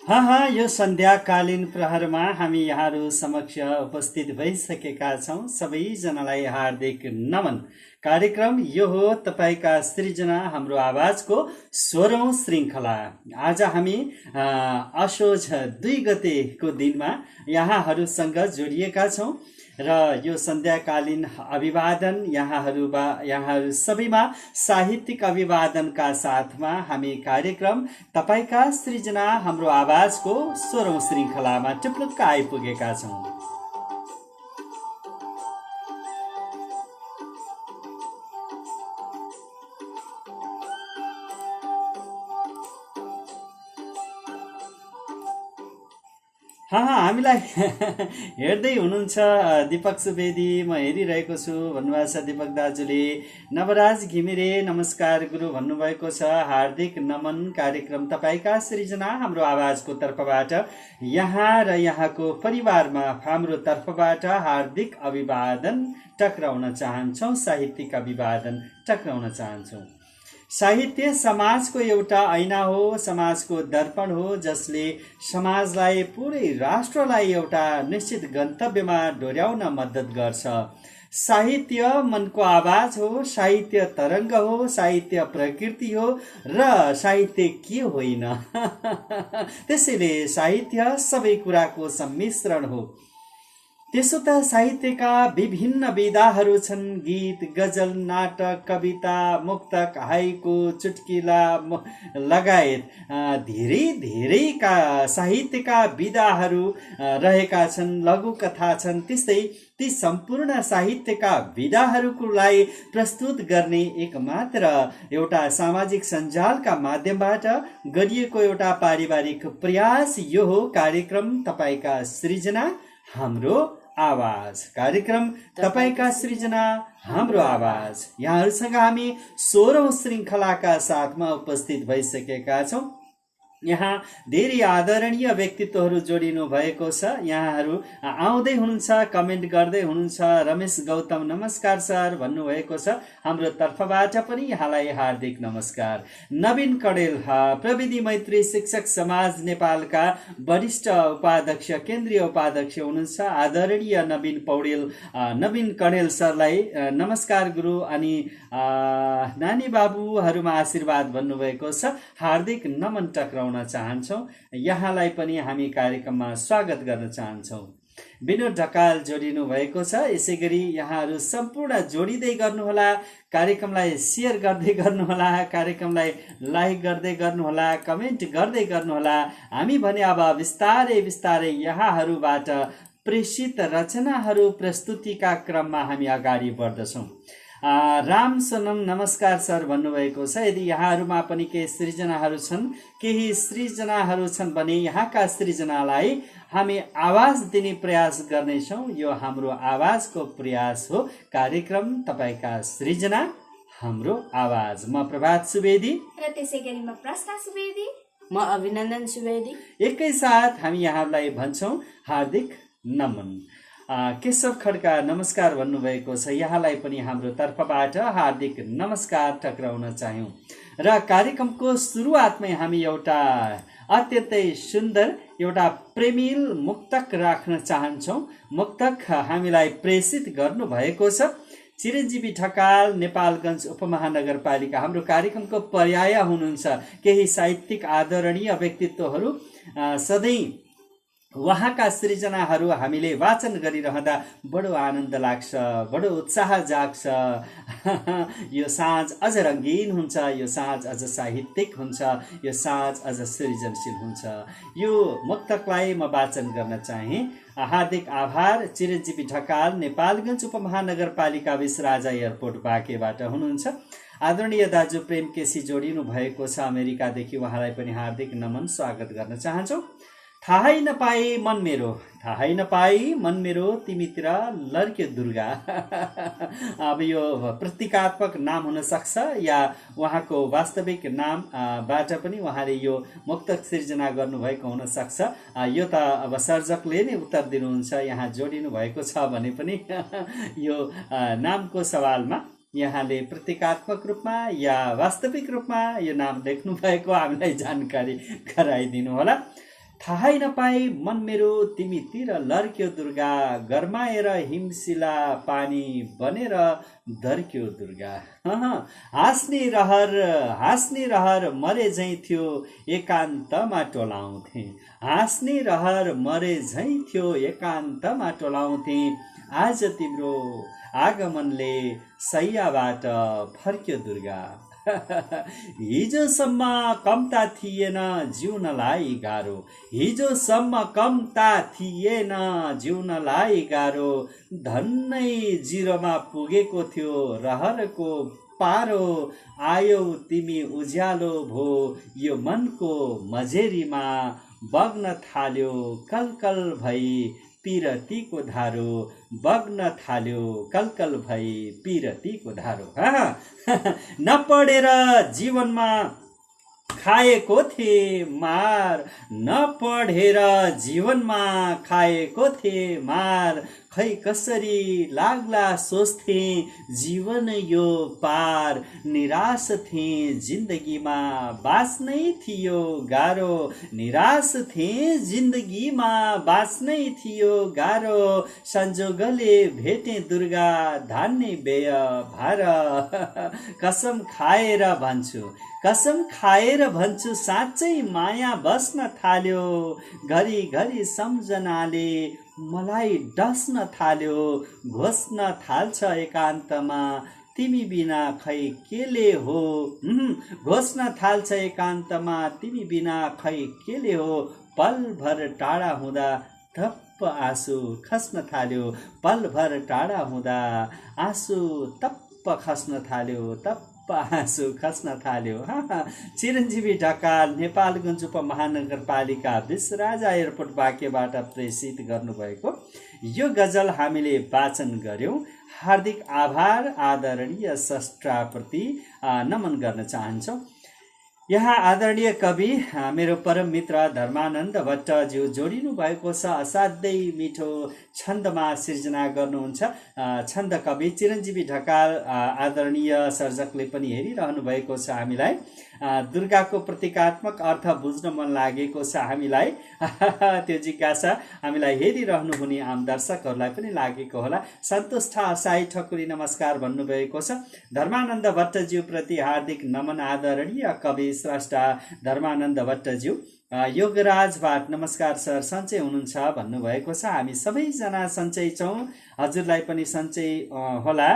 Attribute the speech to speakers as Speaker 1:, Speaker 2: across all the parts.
Speaker 1: यो सन्ध्याकालीन प्रहरमा हामी यहाँहरू समक्ष उपस्थित भइसकेका छौँ। सबैजनालाई हार्दिक नमन। कार्यक्रम यो हो तपाईँका सृजना हाम्रो आवाजको 16औं श्रृङ्खला। आज हामी असोज 2 गतेको दिनमा यहाँहरूसँग जोडिएका छौँ र यो सन्ध्याकालीन अभिवादन यहाँहरू सबैमा साहित्यिक अभिवादनका साथमा हामी कार्यक्रम तपाईका सृजना हाम्रो आवाजको 16औं श्रृङ्खलामा टुप्लुक्क आइपुगेका छौँ। हामीलाई हेर्दै हुनुहुन्छ दीपक सुवेदी, म हेरिरहेको छु भन्नुभएको छ दीपक दाजुले। नवराज घिमिरे नमस्कार गुरु भन्नुभएको छ। हार्दिक नमन। कार्यक्रम तपाईँका सृजना हाम्रो आवाजको तर्फबाट यहाँ र यहाँको परिवारमा हाम्रो तर्फबाट हार्दिक अभिवादन टक्राउन चाहन्छौँ। साहित्यिक अभिवादन टक्राउन चाहन्छौँ। साहित्य समाजको एउटा ऐना हो, समाजको दर्पण हो, जसले समाजलाई पुरै राष्ट्रलाई एउटा निश्चित गन्तव्यमा डोर्याउन मद्दत गर्छ। साहित्य मनको आवाज हो, साहित्य तरङ्ग हो, साहित्य प्रकृति हो र साहित्य के होइन। त्यसैले साहित्य सबै कुराको सम्मिश्रण हो। त्यसो त साहित्यका विभिन्न विधाहरू छन्। गीत, गजल, नाटक, कविता, मुक्तक, हाइकु, चुटकिला लगायत धेरै साहित्यका विधाहरू रहेका छन्। लघुकथा छन्। त्यस्तै ती सम्पूर्ण साहित्यका विधाहरूलाई प्रस्तुत गर्ने एकमात्र एउटा सामाजिक सञ्जालका माध्यमबाट गरिएको एउटा पारिवारिक प्रयास यो हो कार्यक्रम तपाईका सृजना हाम्रो आवाज। कार्यक्रम तपाईका सृजना हाम्रो आवाज। यहाँहरूसँग हामी 16औं श्रृङ्खलाका साथमा उपस्थित भइसकेका छौँ। यहाँ धेरै आदरणीय व्यक्तित्वहरू जोडिनु भएको छ। यहाँहरू आउँदै हुनुहुन्छ, कमेन्ट गर्दै हुनुहुन्छ। रमेश गौतम नमस्कार सर भन्नुभएको छ। हाम्रो तर्फबाट पनि यहाँलाई हार्दिक नमस्कार। नवीन कणेल प्रविधि मैत्री शिक्षक समाज नेपालका वरिष्ठ उपाध्यक्ष, केन्द्रीय उपाध्यक्ष हुनुहुन्छ। आदरणीय नवीन पौडेल, नवीन कणेल सरलाई नमस्कार गुरु। अनि नानी बाबुहरूमा आशीर्वाद भन्नुभएको छ। हार्दिक नमन टक्राउन चाहन्छौँ। यहाँलाई पनि हामी कार्यक्रममा स्वागत गर्न चाहन्छौँ। विनोद ढकाल जोडिनु भएको छ। यसै गरी यहाँहरू सम्पूर्ण जोडिँदै गर्नुहोला। कार्यक्रमलाई सेयर गर्दै गर्नुहोला, कार्यक्रमलाई लाइक गर्दै गर्नुहोला, कमेन्ट गर्दै गर्नुहोला। हामी भने अब बिस्तारै बिस्तारै यहाँहरूबाट प्रेषित रचनाहरू प्रस्तुतिका क्रममा हामी अगाडि बढ्दछौँ। राम सोनम नमस्कार सर भन्नुभएको छ। यदि यहाँहरूमा पनि केही सृजनाहरू छन् भने यहाँका सृजनालाई हामी आवाज दिने प्रयास गर्नेछौँ। यो हाम्रो आवाजको प्रयास हो। कार्यक्रम तपाईका सृजना हाम्रो आवाज। म प्रभात सुवेदी
Speaker 2: र त्यसै गरी म प्रस्था सुवेदी,
Speaker 3: म अभिनन्दन सुवेदी।
Speaker 1: एकैसाथ हामी यहाँलाई भन्छौँ हार्दिक नमन। केशव खड्का नमस्कार भन्नुभएको छ। यहाँलाई पनि हाम्रो तर्फबाट हार्दिक नमस्कार टक्राउन चाह्यौँ। र कार्यक्रमको सुरुवातमै हामी एउटा अत्यन्तै सुन्दर एउटा प्रेमिल मुक्तक राख्न चाहन्छौँ। मुक्तक हामीलाई प्रेषित गर्नुभएको छ चिरञ्जीवी ढकाल, नेपालगञ्ज उपमहानगरपालिका। हाम्रो कार्यक्रमको पर्याय हुनुहुन्छ। केही साहित्यिक आदरणीय व्यक्तित्वहरू सधैँ उहाँका सृजनाहरू हामीले वाचन गरिरहँदा बडो आनन्द लाग्छ, बडो उत्साह जाग्छ। यो साँझ अझ रङ्गीन हुन्छ, यो साँझ अझ साहित्यिक हुन्छ, यो साँझ अझ सृजनशील हुन्छ। यो मुक्तकलाई म वाचन गर्न चाहे। हार्दिक आभार। चिरञ्जीवी ढकाल, नेपालगञ्ज उपमहानगरपालिका 20 राजा एयरपोर्ट बाँकेबाट हुनुहुन्छ। आदरणीय दाजु प्रेम केसी जोडिनु भएको छ अमेरिकादेखि। उहाँलाई पनि हार्दिक नमन स्वागत गर्न चाहन्छौँ। थाहै नपाए मन मेरो तिमीतिर लड्क्यो दुर्गा। अब यो प्रतीकात्मक नाम हुन सक्छ या उहाँको वास्तविक नामबाट पनि उहाँले यो मुक्तक सिर्जना गर्नुभएको हुन सक्छ। यो त अब सर्जकले नै उत्तर दिनुहुन्छ। यहाँ जोडिनु भएको छ भने पनि यो नामको सवालमा यहाँले प्रतीकात्मक रूपमा या वास्तविक रूपमा यो नाम लेख्नु भएको हामीलाई जानकारी गराइदिनु होला। थाहै नपाई मन मेरो तिमीतिर लर्क्यो दुर्गा, गरमाएर हिमशिला पानी बनेर दर्क्यो दुर्गा। हाँस्ने रहर मरे झैँ थियो एकान्तमा टोलाउँथे, हाँस्ने रहर मरे झैँ थियो एकान्तमा टोलाउँथे। आज तिम्रो आगमनले सैयाबाट फर्क्यो दुर्गा। हिजोसम्म कमता थिएन जिउनलाई गाह्रो, हिजोसम्म कमता थिएन जिउनलाई गाह्रो। धन्नै जिरोमा पुगेको थियो रहरको पारो, आयौ तिमी उज्यालो भो यो मनको मझेरीमा, बग्न थाल्यो कलकल भई पिरतीको धारो, बग्न थाल्यो कलकल भई पिरतीको धारो। नपढेर जीवनमा खाएको थिए मार, नपढेर जीवनमा खाएको थिए मार। खै कसरी लाग्ला सोच्थे जीवन यो पार, निराश थिए जिन्दगीमा बाँच्नै थियो गाह्रो, निराश थिए जिन्दगीमा बाँच्नै थियो गाह्रो। संजोगले भेटे दुर्गा धान्ने व्यय भार, कसम खाएर भन्छु साँच्चै माया बस्न थाल्यो, घरि सम्झनाले मलाई डस्न थाल्यो। घोस्न थाल्छ एकान्तमा तिमी बिना खै केले हो, घोस्न थाल्छ एकान्तमा तिमी बिना खै केले हो। पलभर टाढा हुँदा थप्प आँसु खस्न थाल्यो, पलभर टाढा हुँदा आँसु तप्प खस्न थाल्यो, तप्प आँसु खस्न थाल्यो। चिरञ्जीवी ढकाल नेपालगञ्ज उपमहानगरपालिका विश्वराजा एयरपोर्ट बाँकेबाट प्रेषित गर्नुभएको यो गजल हामीले वाचन गर्यौं। हार्दिक आभार आदरणीय स्रष्टाप्रति नमन गर्न चाहन्छौँ। यहाँ आदरणीय कवि मेरो परम मित्र धर्मानन्द भट्टज्यू जोडिनु भएको छ। असाध्यै मिठो छन्दमा सिर्जना गर्नुहुन्छ। छन्द कवि चिरञ्जीवी ढकाल आदरणीय सर्जकले पनि हेरिरहनु भएको छ। हामीलाई दुर्गाको प्रतीकात्मक अर्थ बुझ्न मन लागेको छ। हामीलाई त्यो जिज्ञासा हामीलाई हेरिरहनु हुने आम दर्शकहरूलाई पनि लागेको होला। सन्तोष साई ठकुरी नमस्कार भन्नुभएको छ। धर्मानन्द भट्टज्यू प्रति हार्दिक नमन आदरणीय कवि स्रष्टा धर्मानन्द भट्टज्यू। योगराज भाट नमस्कार सर, सन्चै हुनुहुन्छ भन्नुभएको छ। हामी सबैजना सन्चै छौँ, हजुरलाई पनि सन्चै होला।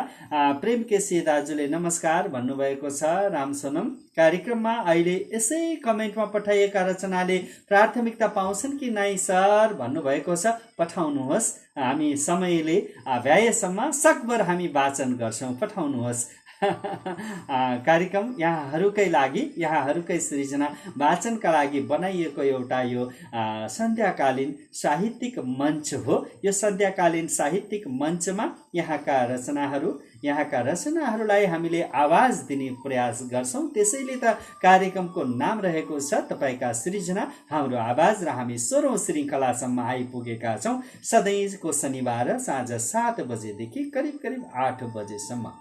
Speaker 1: प्रेम केसी दाजुले नमस्कार भन्नुभएको छ। राम सोनम कार्यक्रममा अहिले यसै कमेन्टमा पठाइएका रचनाले प्राथमिकता पाउँछन् कि नै सर भन्नुभएको छ। पठाउनुहोस्, हामी समयले भ्याएसम्म सकभर हामी वाचन गर्छौँ, पठाउनुहोस्। कार्यक्रम यहाँहरूकै लागि, यहाँहरूकै सृजना वाचनका लागि बनाइएको एउटा यो सन्ध्याकालीन साहित्यिक मञ्च हो। यो सन्ध्याकालीन साहित्यिक मञ्चमा यहाँका रचनाहरूलाई हामीले आवाज दिने प्रयास गर्छौँ। त्यसैले त कार्यक्रमको नाम रहेको छ तपाईका सृजना हाम्रो आवाज, र हामी 16औं श्रृङ्खलासम्म आइपुगेका छौँ। सधैँको शनिबार साँझ 7 बजेदेखि करिब 8 बजेसम्म।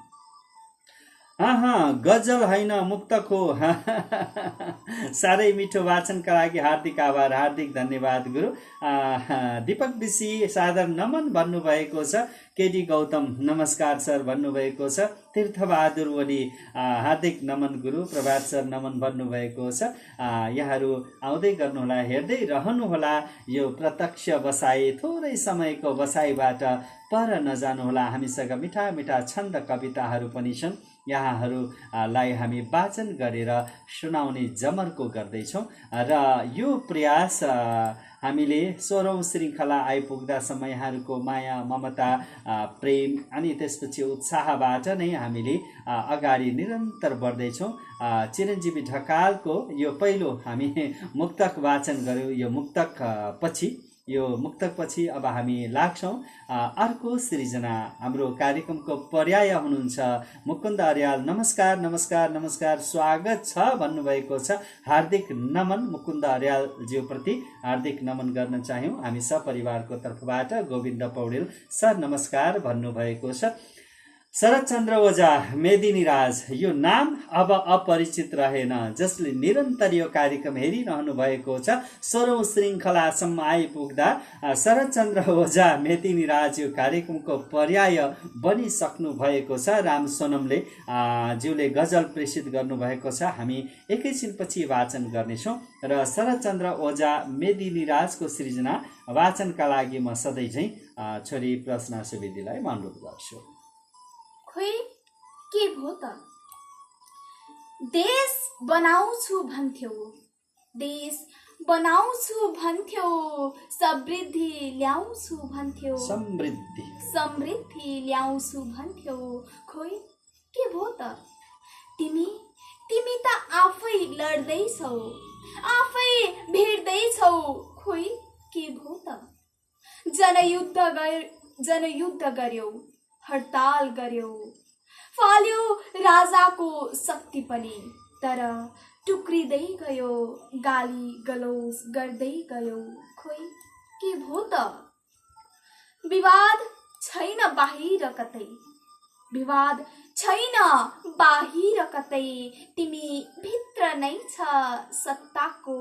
Speaker 1: गजल होइन मुक्तक हो। साह्रै मिठो वाचनका लागि हार्दिक आभार, हार्दिक धन्यवाद गुरु। दीपक विशी सादर नमन भन्नुभएको छ। केडी गौतम नमस्कार सर भन्नुभएको छ। तीर्थबहादुर ओली हार्दिक नमन गुरु। प्रभात सर नमन भन्नुभएको छ। यहाँहरू आउँदै गर्नुहोला, हेर्दै रहनुहोला। यो प्रत्यक्ष बसाई थोरै समयको बसाइबाट पर नजानुहोला। हामीसँग मिठा मिठा छन्द कविताहरू पनि छन्, यहाँहरूलाई हामी वाचन गरेर सुनाउने जमर्को गर्दैछौँ। र यो प्रयास हामीले 16औं श्रृङ्खला आइपुग्दासम्म यहाँहरूको माया ममता प्रेम अनि त्यसपछि उत्साहबाट नै हामीले अगाडि निरन्तर बढ्दैछौँ। चिरञ्जीवी ढकालको यो पहिलो हामी मुक्तक वाचन गऱ्यौँ। यो मुक्तक पछि अब हामी लाग्छौँ अर्को सृजना। हाम्रो कार्यक्रमको पर्याय हुनुहुन्छ मुकुन्द अर्याल। नमस्कार नमस्कार नमस्कार, स्वागत छ भन्नुभएको छ। हार्दिक नमन मुकुन्द अर्याल ज्यूप्रति हार्दिक नमन गर्न चाह्यौँ हामी सपरिवारको तर्फबाट। गोविन्द पौडेल सर नमस्कार भन्नुभएको छ। शरदचन्द्र ओझा मेदिनी राज यो नाम अब अपरिचित रहेन। जसले निरन्तर यो कार्यक्रम हेरिरहनु भएको छ, 16औं श्रृङ्खलासम्म आइपुग्दा शरदचन्द्र ओझा मेदिनी राज यो कार्यक्रमको पर्याय बनिसक्नु भएको छ। राम सोनमले ज्यूले गजल प्रेषित गर्नुभएको छ, हामी एकैछिनपछि वाचन गर्नेछौँ। र शरदचन्द्र ओझा मेदिनी राजको सृजना वाचनका लागि म सधैँ झैँ छोरी प्रश्न सुवेदीलाई अनुरोध गर्छु।
Speaker 2: खोइ के भो त, देश बनाउँछु भन्थ्यौ, देश बनाउँछु भन्थ्यौ, समृद्धि ल्याउँछु भन्थ्यौ, समृद्धि ल्याउँछु भन्थ्यौ। खोइ के भो त, तिमी त आफै लड्दैछौ, आफै भिड्दैछौ। खोइ के भो त, जनयुद्ध गर्यौ, हडताल गर्यो, फाल्यो राजाको शक्ति पनि, तर टुक्रिँदै गयो, गाली गलौज गर्दै गयो। खोइ के भो त, विवाद छैन बाहिर कतै, विवाद छैन बाहिर कतै, तिमी भित्र नै छ सत्ताको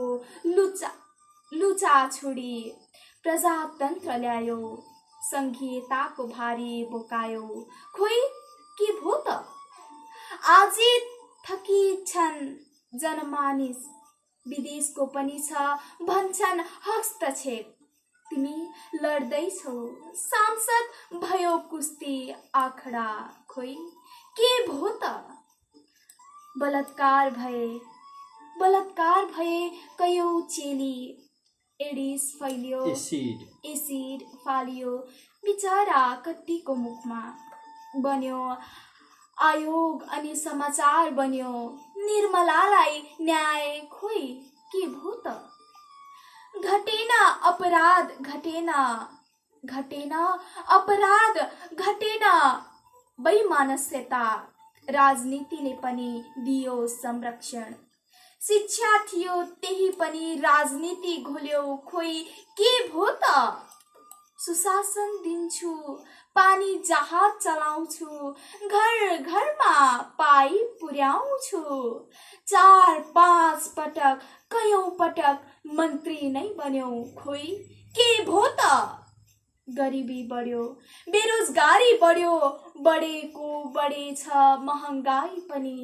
Speaker 2: लुचा छोडी, प्रजातन्त्र ल्यायो, संघीयताको भारी बोकायो। खोइ के भो त, आजै थकी छन् जनमानिस, विदेशको पनि छ भन्छन् हस्तक्षेप। तिमी लड्दैछौ, सांसद भयो कुस्ती आखडा। खोइ के भो त, बलात्कार भए कयौं चेली, एडिस फैलियो, एसिड फालियो, बिचरा कट्टीको मुखमा बन्यो आयोग अनि समाचार बन्यो, निर्मलालाई न्याय। खोइ के भो त, घटेन अपराध, घटेन अपराध, घटेन वैमनस्यता, राजनीतिले पनि दियो संरक्षण, शिक्षा थियो त्यही पनि राजनीति घोल्यो। खोइ के भो त, सुशासन दिन्छु, पानी जहाज चलाउँछु, घर घरमा पाइप पुर्याउँछु, 4-5 पटक कयौं पटक मन्त्री नै बन्यौ। खोइ के भो त, गरिबी बढ्यो, बेरोजगारी बढ्यो, बढेछ महँगाई पनि,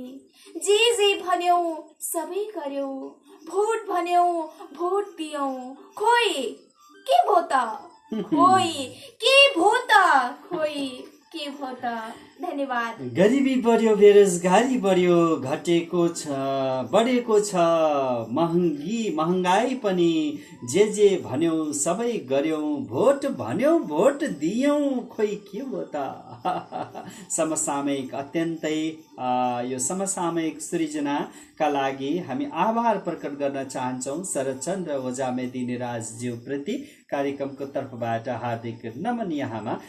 Speaker 2: जे भन्यौ सबै गर्यौ, भोट भन्यौ भोट दियौ। खोइ के भो त, खोइ के भो त, खोइ के भो त। धन्यवाद।
Speaker 1: गरिबी बढ्यो, बेरोजगारी बढ्यो, बढेको छ महँगाई पनि, जे भन्यौ सबै गर्यौ, भोट भन्यौ भोट दियौ। खोइ के हो त। समसामयिक अत्यन्तै यो समसामयिक सृजनाका लागि हामी आभार प्रकट गर्न चाहन्छौँ शरदचन्द्र ओझा मेदिनी राजज्यू प्रति। कार्यक्रमको तर्फबाट हार्दिक नमन। यहाँमा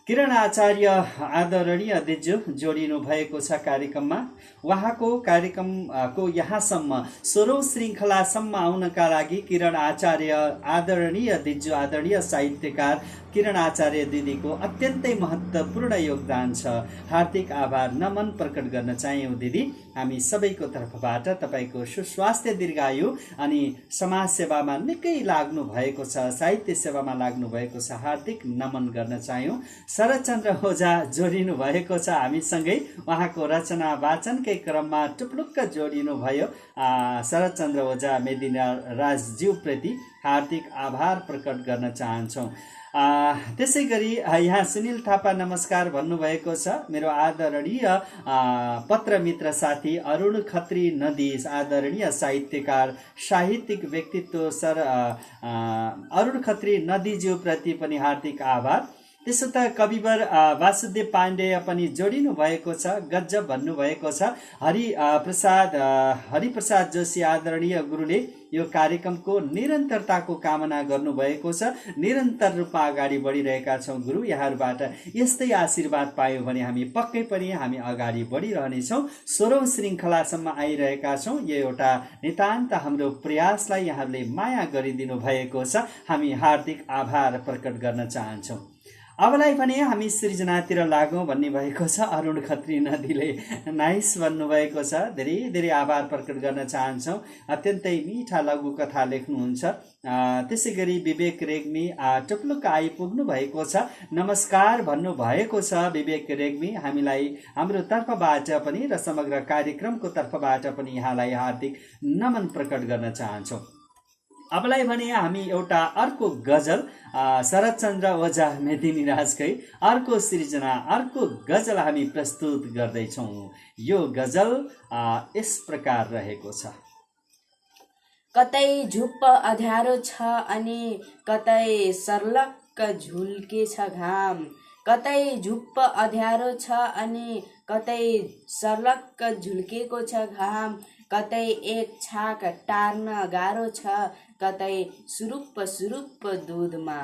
Speaker 1: किरण आचार्य आदरणीय दिज्यू जोडिनु भएको छ कार्यक्रममा। उहाँको कार्यक्रमको यहाँसम्म 16औं श्रृङ्खलासम्म आउनका लागि किरण आचार्य आदरणीय दिज्यू, आदरणीय साहित्यकार किरण आचार्य दिदीको अत्यन्तै महत्त्वपूर्ण योगदान छ। हार्दिक आभार नमन प्रकट गर्न चाह्यौँ दिदी। हामी सबैको तर्फबाट तपाईँको सुस्वास्थ्य, दीर्घायु अनि समाज सेवामा निकै लाग्नु भएको छ, साहित्य सेवामा लाग्नु भएको छ, हार्दिक नमन गर्न चाह्यौँ। शरदचन्द्र ओझा जोडिनु भएको छ हामीसँगै। उहाँको रचना वाचनकै क्रममा टुप्लुक्क जोडिनु भयो। शरदचन्द्र ओझा मेदिनी राजज्यू प्रति हार्दिक आभार प्रकट गर्न चाहन्छौँ। त्यसै गरी यहाँ सुनिल थापा नमस्कार भन्नुभएको छ। मेरो आदरणीय पत्र मित्र साथी अरुण खत्री नदी, आदरणीय साहित्यकार, साहित्यिक व्यक्तित्व सर अरुण खत्री नदीज्यू प्रति पनि हार्दिक आभार। त्यसो त कविवर वासुदेव पाण्डेय पनि जोडिनु भएको छ, गजब भन्नुभएको छ। हरिप्रसाद जोशी आदरणीय गुरुले यो कार्यक्रमको निरन्तरताको कामना गर्नुभएको छ। निरन्तर रूपमा अगाडि बढिरहेका छौँ गुरु, यहाँहरूबाट यस्तै आशीर्वाद पायौँ भने हामी पक्कै पनि हामी अगाडि बढिरहनेछौँ। 16औं श्रृङ्खलासम्म आइरहेका छौँ। यो एउटा नितान्त हाम्रो प्रयासलाई यहाँहरूले माया गरिदिनु भएको छ। हामी हार्दिक आभार प्रकट गर्न चाहन्छौँ। अबलाई भने हामी सृजनातिर लागौँ भन्ने भएको छ। अरुण खत्री नदीले नाइस भन्नुभएको छ, धेरै धेरै आभार प्रकट गर्न चाहन्छौँ। अत्यन्तै मिठा लघु कथा लेख्नुहुन्छ। त्यसै गरी विवेक रेग्मी टुप्लुक आइपुग्नु भएको छ, नमस्कार भन्नुभएको छ। विवेक रेग्मी हामीलाई हाम्रो तर्फबाट पनि र समग्र कार्यक्रमको तर्फबाट पनि यहाँलाई हार्दिक नमन प्रकट गर्न चाहन्छौँ। अबलाई भने हामी एउटा अर्को गजल शरदचन्द्र ओझा मेदिनी राजकै अर्को सृजना अर्को गजल हामी प्रस्तुत गर्दैछौँ। यो गजल यस प्रकार रहेको छ।
Speaker 3: कतै झुप्प अँध्यारो छ अनि कतै सर्लक्क झुल्के छ घाम। कतै झुप्प अँध्यारो छ अनि कतै सर्लक्क झुल्केको छ घाम। कतै एक छाक टार्न गाह्रो छ, कतै सुरुप्प सुरुप्प दुधमा।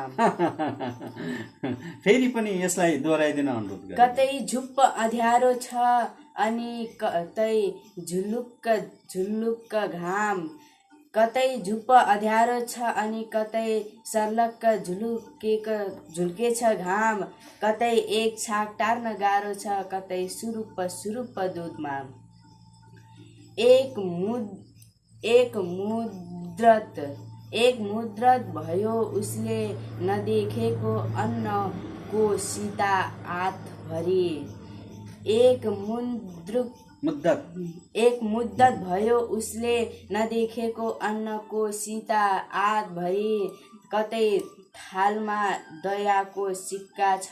Speaker 1: फेरि पनि यसलाई दोहोऱ्याइदिन अनुरोध गर्छु।
Speaker 3: कतै झुप्प अँध्यारो छ अनि कतै झुलुक्क झुलुक्क घाम। कतै झुप्प अँध्यारो छ अनि कतै सर्लक्क झुल्के छ घाम। कतै एक छाक टार्न गाह्रो छ, कतै सुरुप्प सुरुप्प दुधमा। एक मुद्रत भयो उसले नदेखेको अन्नको सीता आतभरि। एक मुद्दत भयो उसले नदेखेको अन्नको सीता आतभरि। कतै थालमा दयाको सिक्का छ,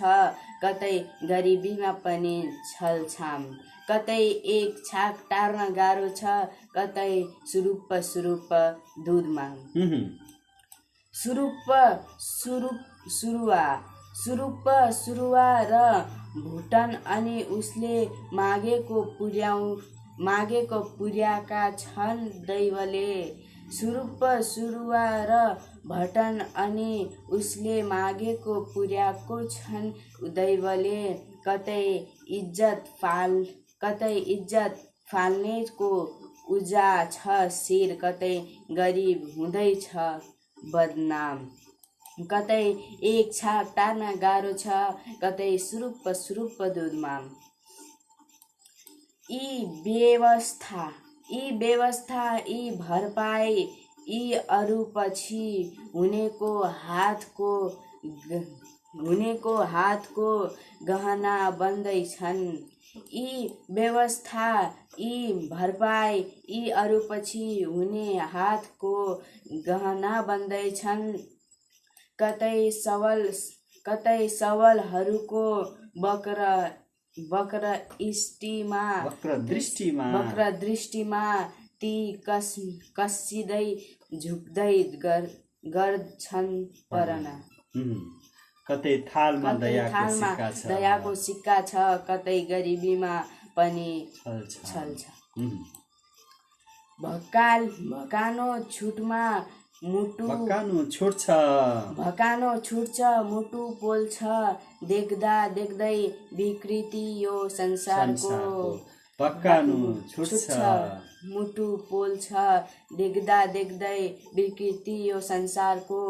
Speaker 3: कतै गरिबीमा पनि छलछाम। कतै एक छाक टार्न गाह्रो छ, कतै सुरुप्प सुरुप्प दुधमा। सुरुप्प सुरुवा र भुटन अनि उसले मागेको पुर्याएका छन् दैवले। सुरुप्प सुरुवा र भटन अनि उसले मागेको पुर्याएको छन् दैवले। कतै इज्जत फाल्नेको उजा छ शिर, कतै गरिब हुँदैछ बदनाम। कतै एक छाक टार्न गाह्रो छ, कतै सुरुप्प सुरुप्प दुधमा। यी व्यवस्था यी भरपाई यी अरूपछि हुनेको हातको गहना बन्दैछन्। यी व्यवस्था यी भरपाई यी अरूपछि हुने हातको गहना बन्दैछन्। कतै सवालहरूको वक्र दृष्टिमा ती कसिँदै झुक्दै गर्छन् परना।
Speaker 1: कतै थालमा
Speaker 3: दयाको सिक्का छ, कतै गरिबीमा पनि छल्छ। भकानो छुट्छ मुटु पोल्छ, देख्दा देख्दै विकृति यो संसारको।
Speaker 1: भकानो छुट्छ
Speaker 3: मुटु पोल्छ, देख्दा देख्दै विकृति यो संसारको।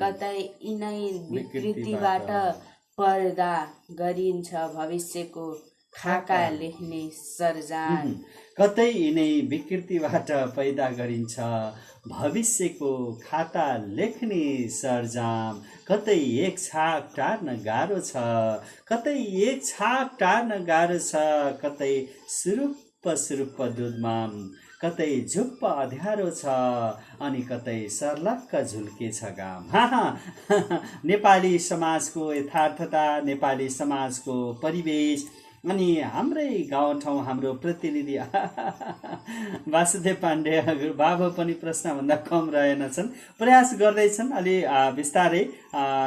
Speaker 3: कतै यिनै विकृतिबाट पर्दा गरिन्छ भविष्यको खाका लेख्ने सर्जन।
Speaker 1: कतै यिनै विकृतिबाट पैदा गरिन्छ भविष्यको खाता लेख्ने सरजाम। कतै एक छाक टार्न गाह्रो छ, कतै एक छाक टार्न गाह्रो छ, कतै सुरुप्प सुरुप्प दुधमा। कतै झुप्प अँध्यारो छ अनि कतै सर्लक्क झुल्के छ घाम। नेपाली समाजको यथार्थता, नेपाली समाजको परिवेश अनि हाम्रै गाउँठाउँ हाम्रो प्रतिनिधि वासुदेव पाण्डे बाबु पनि प्रश्नभन्दा कम रहेनछन्, प्रयास गर्दैछन्। अलि बिस्तारै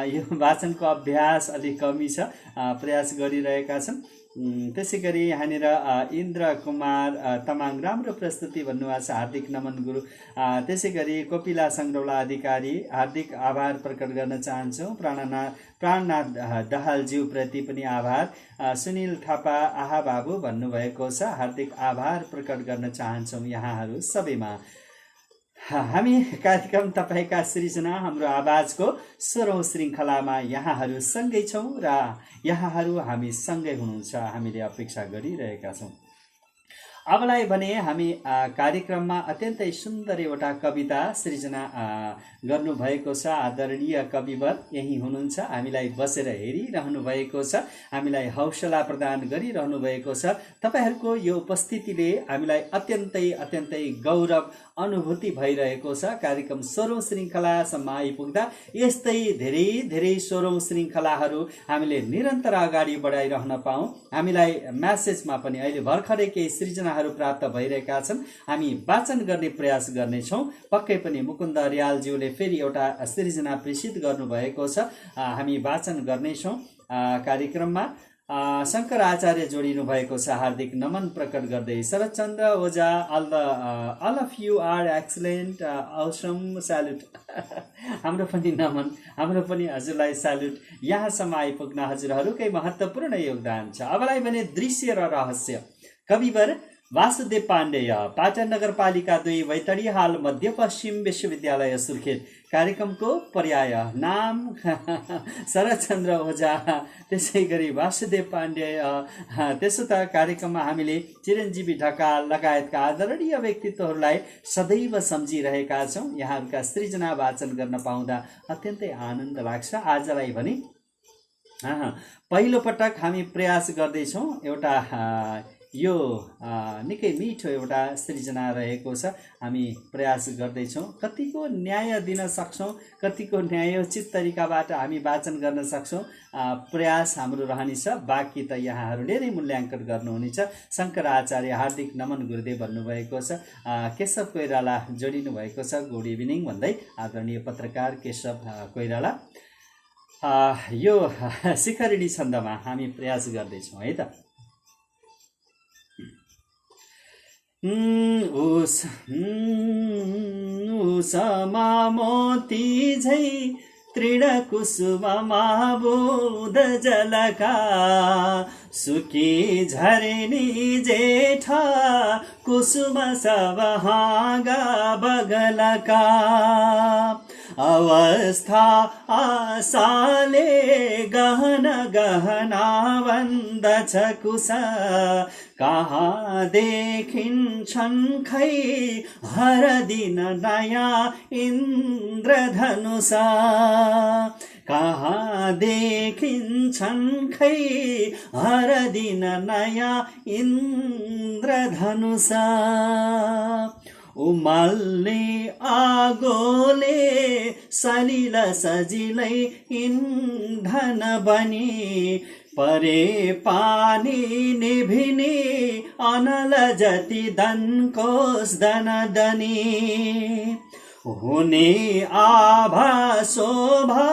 Speaker 1: यो वाचनको अभ्यास अलि कमी छ, प्रयास गरिरहेका छन्। त्यसै गरी यहाँनिर इन्द्र कुमार तमाङ राम्रो प्रस्तुति भन्नुभएको छ, हार्दिक नमन गुरु। त्यसै गरी कोपिला सङ्ग्रौला अधिकारी हार्दिक आभार प्रकट गर्न चाहन्छौँ। प्राणनाथ दाहालज्यूप्रति पनि आभार। सुनिल थापा आहा बाबु भन्नुभएको छ, हार्दिक आभार प्रकट गर्न चाहन्छौँ यहाँहरू सबैमा। हामी कार्यक्रम तपाईँका सृजना हाम्रो आवाजको 16औं श्रृङ्खलामा यहाँहरू सँगै छौँ र यहाँहरू हामी सँगै हुनुहुन्छ, हामीले अपेक्षा गरिरहेका छौँ। अबलाई भने हामी कार्यक्रममा अत्यन्तै सुन्दर एउटा कविता सृजना गर्नुभएको छ। आदरणीय कविवर यही हुनुहुन्छ, हामीलाई बसेर हेरिरहनु भएको छ, हामीलाई हौसला प्रदान गरिरहनु भएको छ। तपाईँहरूको यो उपस्थितिले हामीलाई अत्यन्तै गौरव अनुभूति भइरहेको छ। कार्यक्रम 16औं श्रृङ्खलासम्म आइपुग्दा यस्तै धेरै 16औं श्रृङ्खलाहरू हामीले निरन्तर अगाडि बढाइरहन पाऊँ। हामीलाई म्यासेजमा पनि अहिले भर्खरै केही सृजनाहरू प्राप्त भइरहेका छन्, हामी वाचन गर्ने प्रयास गर्नेछौँ। पक्कै पनि मुकुन्द रियालज्यूले फेरि एउटा सृजना प्रेषित गर्नुभएको छ, हामी वाचन गर्नेछौँ। कार्यक्रममा शङ्कर आचार्य जोडिनु भएको छ, हार्दिक नमन प्रकट गर्दै। Sharadchandra Ojha, all of you are excellent, awesome, salute. हाम्रो पनि नमन, हाम्रो पनि हजुरलाई स्याल्युट। यहाँसम्म आइपुग्न हजुरहरूकै महत्त्वपूर्ण योगदान छ। अबलाई भने दृश्य र रहस्य। कविवर वासुदेव पाण्डेय, पाटन नगरपालिका 2, बैतडी, हाल मध्यपश्चिम विश्वविद्यालय सुर्खेत। कार्यक्रमको पर्याय नाम शरदचन्द्र ओझा, त्यसै गरी वासुदेव पाण्डेय। त्यसो त कार्यक्रममा हामीले चिरञ्जीवी ढकाल लगायतका आदरणीय व्यक्तित्वहरूलाई सदैव सम्झिरहेका छौँ। यहाँहरूका सृजना वाचन गर्न पाउँदा अत्यन्तै आनन्द लाग्छ। आजलाई भने पहिलो पटक हामी प्रयास गर्दैछौँ। एउटा यो निकै मिठो एउटा सृजना रहेको छ, हामी प्रयास गर्दैछौँ। कतिको न्याय दिन सक्छौँ, कतिको न्यायोचित तरिकाबाट हामी वाचन गर्न सक्छौँ, प्रयास हाम्रो रहनेछ। बाँकी त यहाँहरूले नै मूल्याङ्कन गर्नुहुनेछ। शङ्कर आचार्य हार्दिक नमन गुरुदेव भन्नुभएको छ। केशव कोइराला जोडिनु भएको छ, गुड इभिनिङ भन्दै। आदरणीय पत्रकार केशव कोइराला, यो शिखरिणी छन्दमा हामी प्रयास गर्दैछौँ है त। उसमा मोती झै तृण कुसुममा बुध जलका, सुकी झरेनी जेठा कुसुम सब हाँगा बगलका। अवस्था आशाले गहना बन्दछ कुसा, कहाँ देखिन्छन् खै हर दिन नयाँ इन्द्रधनुषा। कहाँ देखिन्छन् खै हर दिन नयाँ इन्द्रधनुषा। उमल्ने आगोले सलिल सजिलै इन्धन बनी, परे पानी निभिने अनल जति दनकोस दनदनी। हुने आभा शोभा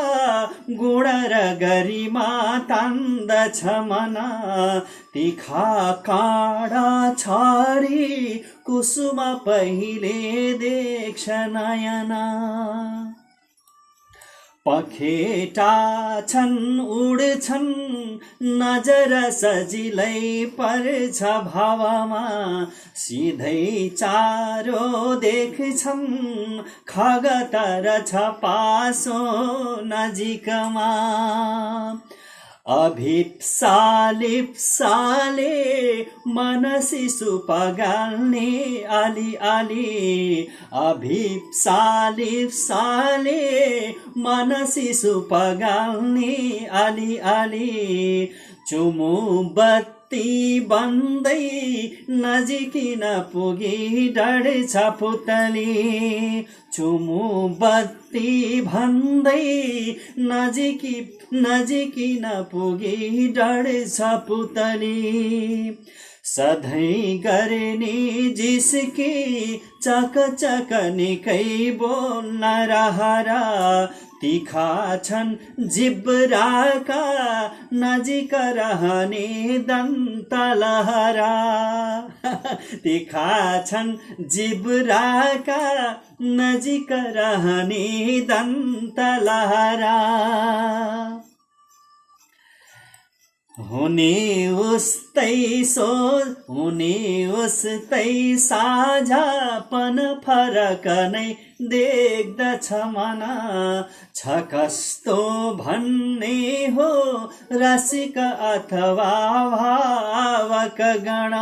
Speaker 1: गुण र गरिमा तान्दछ मना, तिखा काँडा छाडी कुसुम पहिले देख्छ नयना। पखेटा छन् उड्छन् नजर सजिलै पर्छ भावमा, सिधै चारो देख्छन् खग तर छ पासो नजिकमा। अभिप्सालिप्साले मन शिशु पगाल्ने आली, अभिप्सालिप्साले मन शिशु पगाल्ने आली। चुमु बत्ती बन्दै नजिकिन पुगी डढ्छ पुतली, चुमु बत्ती भन्दै नजिकिन पुगी डढ्छ पुतली। सधैँ गर्ने जिस्की चकचक निकै बोल्न रहरा, तिखा छन् जिब्राका नजिक रहने दन्त लहरा। तिखा छन् जिब्राका नजिक रहने दन्त लहरा। हुने उस्तै साझापन फरक नै देख्दछ मन छ कस्तो भन्ने हो रसिक अथवा भावक गण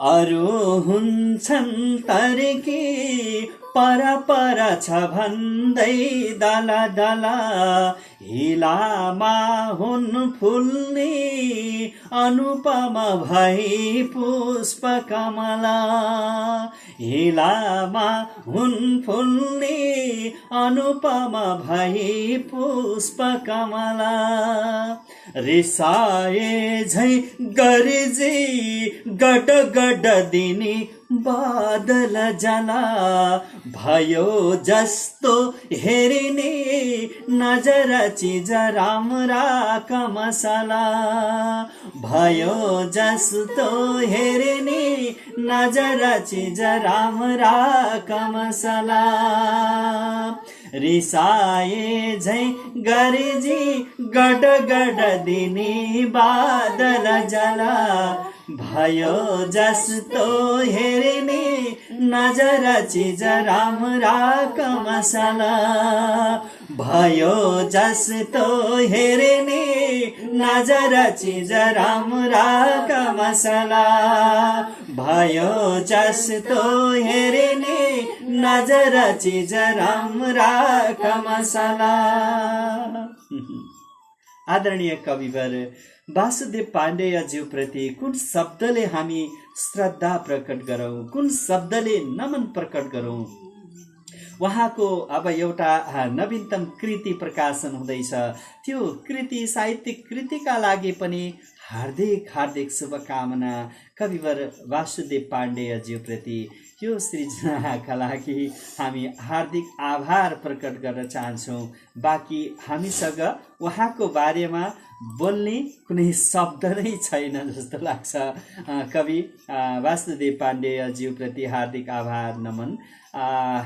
Speaker 1: अरू हुन्छन् तर्की पर छ भन्दै दला दला हिलामा हुन् फुल्ने अनुपम भई पुष्प कमला हिलामा हुन् फुल्ने अनुपम भई पुष्प कमला रिसाए झै गर्जे गड गड दिने बादल जला भयो जस्तो हेरिने नजर चिज राम्रा कमसला भयो जस्तो हेरिने नजर चिज राम्रा कमसला रिसाए झै गरेजी गड गड दिने बादल जला भयो जस्तो हेरिने नजर चिज राम्रा कमसला भयो जस्तो हेरिने नजर चिज राम्रा कमसला भयो जस्तो हेरिने नजर चिज राम्रा कमसला। आदरणीय कविवर वासुदेव पाण्डेयज्यू प्रति कुन शब्दले हामी श्रद्धा प्रकट गरौँ, कुन शब्दले नमन प्रकट गरौँ। उहाँको अब एउटा नवीनतम कृति प्रकाशन हुँदैछ। त्यो कृति साहित्यिक कृतिका लागि पनि हार्दिक हार्दिक शुभकामना कविवर वासुदेव पाण्डेयज्यू प्रति। यो सृजनाका लागि हामी हार्दिक आभार प्रकट गर्न चाहन्छौँ। बाँकी हामीसँग उहाँको बारेमा बोल्ने कुनै शब्द नै छैन जस्तो लाग्छ। कवि वासुदेव पाण्डेयज्यू प्रति हार्दिक आभार नमन।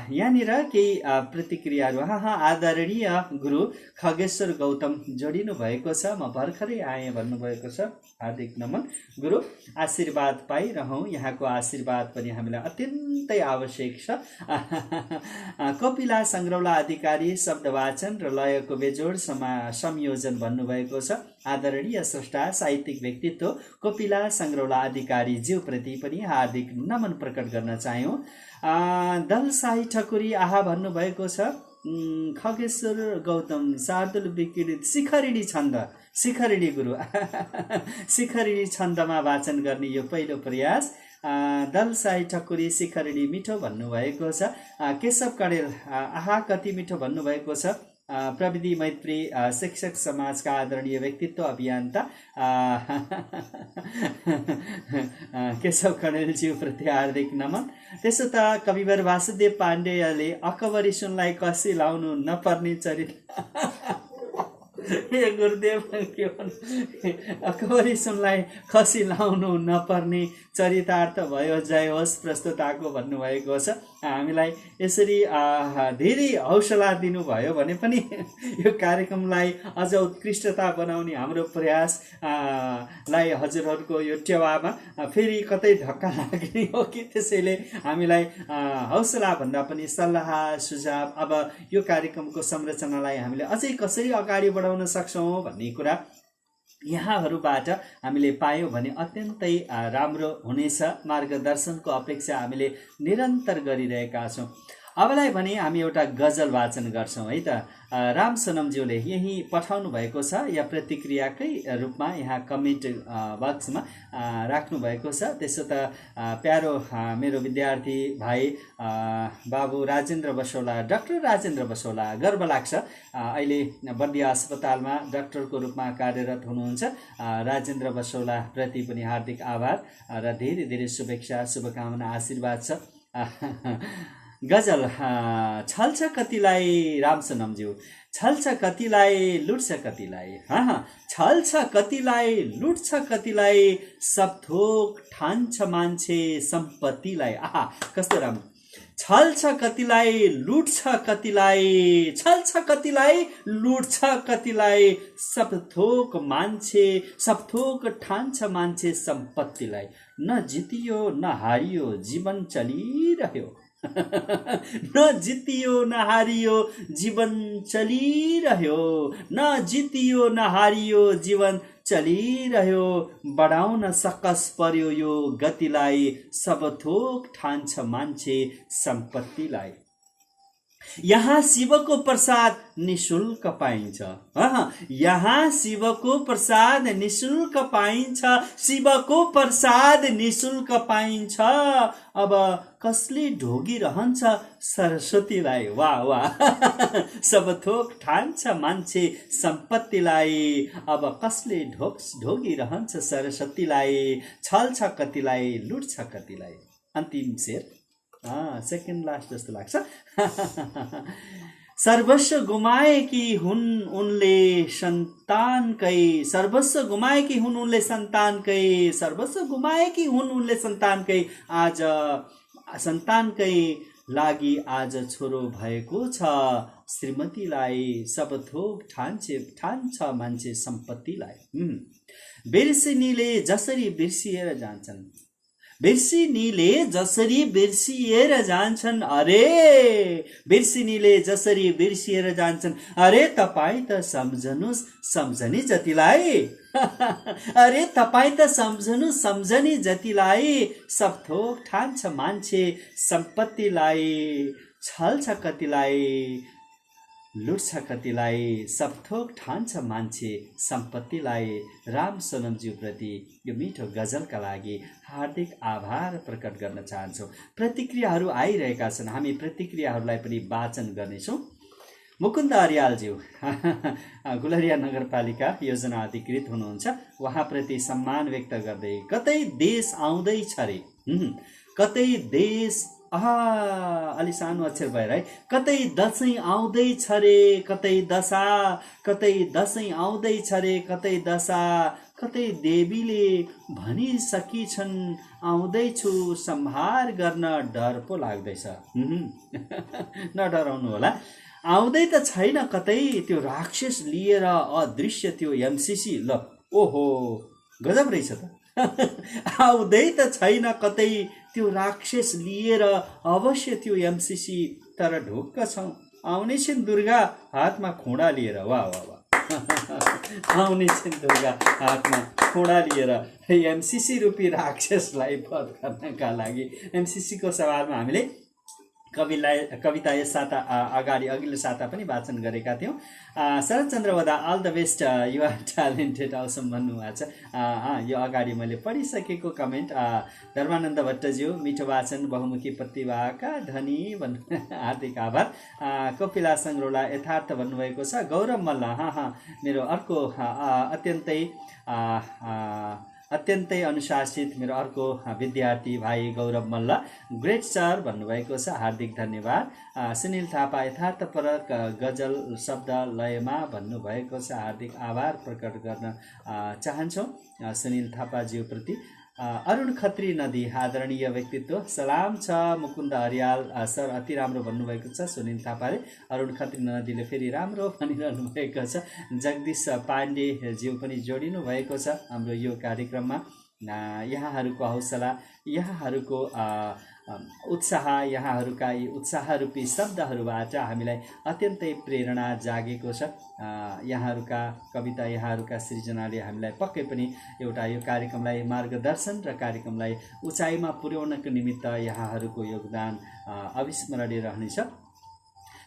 Speaker 1: यहाँनिर केही प्रतिक्रियाहरू। आदरणीय गुरु खगेश्वर गौतम जोडिनु भएको छ। म भर्खरै आएँ भन्नुभएको छ। हार्दिक नमन गुरु। आशीर्वाद पाइरहौँ। यहाँको आशीर्वाद पनि हामीलाई अत्यन्तै आवश्यक छ। कपिला सङ्ग्रौला अधिकारी शब्द वाचन र लयको बेजोड संयोजन भन्नुभएको छ। आदरणीय स्रष्टा साहित्यिक व्यक्तित्व कपिला सङ्ग्रौला अधिकारी ज्यू प्रति पनि हार्दिक नमन प्रकट गर्न चाह्यौँ। दल साई ठकुरी आहा भन्नुभएको छ। खगेश्वर गौतम शार्दुल विकृत शिखरिणी छन्द, शिखरिणी गुरु शिखरिणी छन्दमा वाचन गर्ने यो पहिलो प्रयास। दल साई ठकुरी शिखरिणी मिठो भन्नुभएको छ। केशव कणेल आहा कति मिठो भन्नुभएको छ। प्रविधि मैत्री शिक्षक समाजका आदरणीय व्यक्तित्व अभियन्ता केशव कणेलज्यू प्रति हार्दिक नमन। त्यसो त कविवर वासुदेव पाण्डेयले अकबरी सुनलाई कसी लाउनु नपर्ने चरित्र हे गुरुदेव के भन्नु, अकबरी सुनलाई खसी लाउनु नपर्ने चरितार्थ भयो। जय होस् प्रस्तुताको भन्नुभएको छ। हामीलाई यसरी धेरै हौसला दिनुभयो भने पनि यो कार्यक्रमलाई अझ उत्कृष्टता बनाउने हाम्रो प्रयास लाई हजुरहरूको यो टेवामा फेरि कतै धक्का लाग्ने हो कि, त्यसैले हामीलाई हौसला भन्दा पनि सल्लाह सुझाव, अब यो कार्यक्रमको संरचनालाई हामीले अझै कसरी अगाडि बढाउन सक्छौँ भन्ने कुरा यहाँहरूबाट हामीले पायौँ भने अत्यन्तै राम्रो हुनेछ। मार्गदर्शनको अपेक्षा हामीले निरन्तर गरिरहेका छौँ। अबलाई भने हामी एउटा गजल वाचन गर्छौँ है त। राम सोनमज्यूले यही पठाउनु भएको छ या प्रतिक्रियाकै रूपमा यहाँ कमेन्ट बक्समा राख्नु भएको छ। त्यसो त प्यारो मेरो विद्यार्थी भाइ बाबु राजेन्द्र बसौला, डाक्टर राजेन्द्र बसौला, गर्व लाग्छ अहिले बर्दिया अस्पतालमा डाक्टरको रूपमा कार्यरत हुनुहुन्छ। राजेन्द्र बसौला प्रति पनि हार्दिक आभार र धेरै धेरै शुभेच्छा शुभकामना आशीर्वाद छ। गजल छल्छ कतिलाई राम सोनमज्यू, छल्छ कतिलाई लुट्छ कतिलाई, छल्छ कतिलाई लुट्छ कतिलाई सब थोक ठान्छ मान्छे सम्पत्तिलाई। आहा कस्तो राम्रो। छल छ कतिलाई लुट्छ कतिलाई, छल छ कतिलाई लुट्छ कतिलाई, सब थोक मान्छे सब थोक ठान्छ मान्छे सम्पत्तिलाई। न जितियो न हारियो जीवन चलिरह्यो न जितियो न हारियो जीवन चलिरह्यो, न जितियो न हारियो जीवन चलिरह्यो। बढाउन सकस पर्यो यो गतिलाई, सब थोक ठान्छ मान्छे सम्पत्तिलाई। यहाँ शिवको प्रसाद निशुल्क पाइन्छ, यहाँ शिवको प्रसाद निशुल्क पाइन्छ, शिवको प्रसाद निशुल्क पाइन्छ। अब कसले ढोगिरहन्छ सरस्वतीलाई, वाह वाह सब थोक ठान्छ मान्छे सम्पत्तिलाई। अब कसले ढोगिरहन्छ सरस्वतीलाई, छल छ कतिलाई लुट्छ कतिलाई। अन्तिम शेर सेकेन्ड लास्ट जस्तो लाग्छ। सर्वस्व गुमाएकी हुन् उनले सन्तानकै, सर्वस्व गुमाएकी हुन् उनले सन्तानकै, सर्वस्व गुमाएकी हुन् उनले सन्तानकै। आज सन्तानकै लागि आज छोरो भएको छ श्रीमतीलाई, सब थोक ठान्छ मान्छे सम्पत्तिलाई। बिर्सिनीले जसरी बिर्सिएर जान्छन्, बिर्सिनीले जसरी बिर्सिएर जान्छन्, अरे बिर्सिनीले जसरी बिर्सिएर जान्छन्, अरे तपाईँ त सम्झनुस् सम्झनी जतिलाई अरे तपाईँ त सम्झनुस् सम्झनी जतिलाई। सब थोक ठान्छ मान्छे सम्पत्तिलाई, छल छ कतिलाई लुट्छ कतिलाई, सब थोक ठान्छ मान्छे सम्पत्तिलाई। राम सोनमज्यू प्रति यो मिठो गजलका लागि हार्दिक आभार प्रकट गर्न चाहन्छौँ। प्रतिक्रियाहरू आइरहेका छन्, हामी प्रतिक्रियाहरूलाई पनि वाचन गर्नेछौँ। मुकुन्द अर्यालज्यू गुलरिया नगरपालिका योजना अधिकृत हुनुहुन्छ, उहाँप्रति सम्मान व्यक्त गर्दै कतै देश आउँदैछ रे, कतै देश अलि सानो अक्षर भएर है, कतै दसैँ आउँदैछ रे, कतै दशा, कतै दसैँ आउँदैछ रे, कतै दशा, कतै देवीले भनिसकिछन् आउँदैछु सम्हार गर्न डर पो लाग्दैछ। नडराउनु होला, आउँदै त छैन कतै त्यो राक्षस लिएर अदृश्य त्यो एमसीसी। ल ओहो गजब रहेछ त आउँदै त छैन कतै त्यो राक्षस लिएर अवश्य त्यो एमसीसी, तर ढुक्क छौँ आउने छिन् दुर्गा हातमा खुँडा लिएर। वाह वाह वाह आउने छिन् दुर्गा हातमा खुँडा लिएर एमसीसी रूपी राक्षसलाई वध गर्नका लागि। एमसीसीको सवालमा हामीले कविता यस साता अगाडि अघिल्लो साता पनि वाचन गरेका थियौँ। शरदचन्द्र वदा all the best, you are talented awesome भन्नुभएको छ। यो अगाडि मैले पढिसकेको कमेन्ट। धर्मानन्द भट्टज्यू मिठो वाचन बहुमुखी प्रतिभाका धनी भन्नु हार्दिक आभार। कपिला सङ्ग्रोला यथार्थ भन्नुभएको छ। गौरव मल्ल मेरो अर्को अत्यन्तै अनुशासित मेरो अर्को विद्यार्थी भाइ गौरव मल्ल ग्रेट सर भन्नुभएको छ, हार्दिक धन्यवाद। सुनिल थापा यथार्थपरक गजल शब्द लयमा भन्नुभएको छ, हार्दिक आभार प्रकट गर्न चाहन्छौँ सुनिल थापाज्यू प्रति। अरुण खत्री नदी आदरणीय व्यक्तित्व, सलाम छ मुकुन्द अर्याल सर अति राम्रो भन्नुभएको छ सुनिल थापाले। अरुण खत्री नदीले फेरि राम्रो भनिरहनु भएको छ। जगदीश पाण्डेज्यू पनि जोडिनु भएको छ हाम्रो यो कार्यक्रममा। यहाँहरूको हौसला, यहाँहरूको उत्साह, यहाँहरूका यी उत्साहरूपी शब्दहरूबाट हामीलाई अत्यन्तै प्रेरणा जागेको छ। यहाँहरूका कविता, यहाँहरूका सृजनाले हामीलाई पक्कै पनि एउटा यो कार्यक्रमलाई मार्गदर्शन र कार्यक्रमलाई उचाइमा पुर्याउनको निमित्त यहाँहरूको योगदान अविस्मरणीय रहनेछ।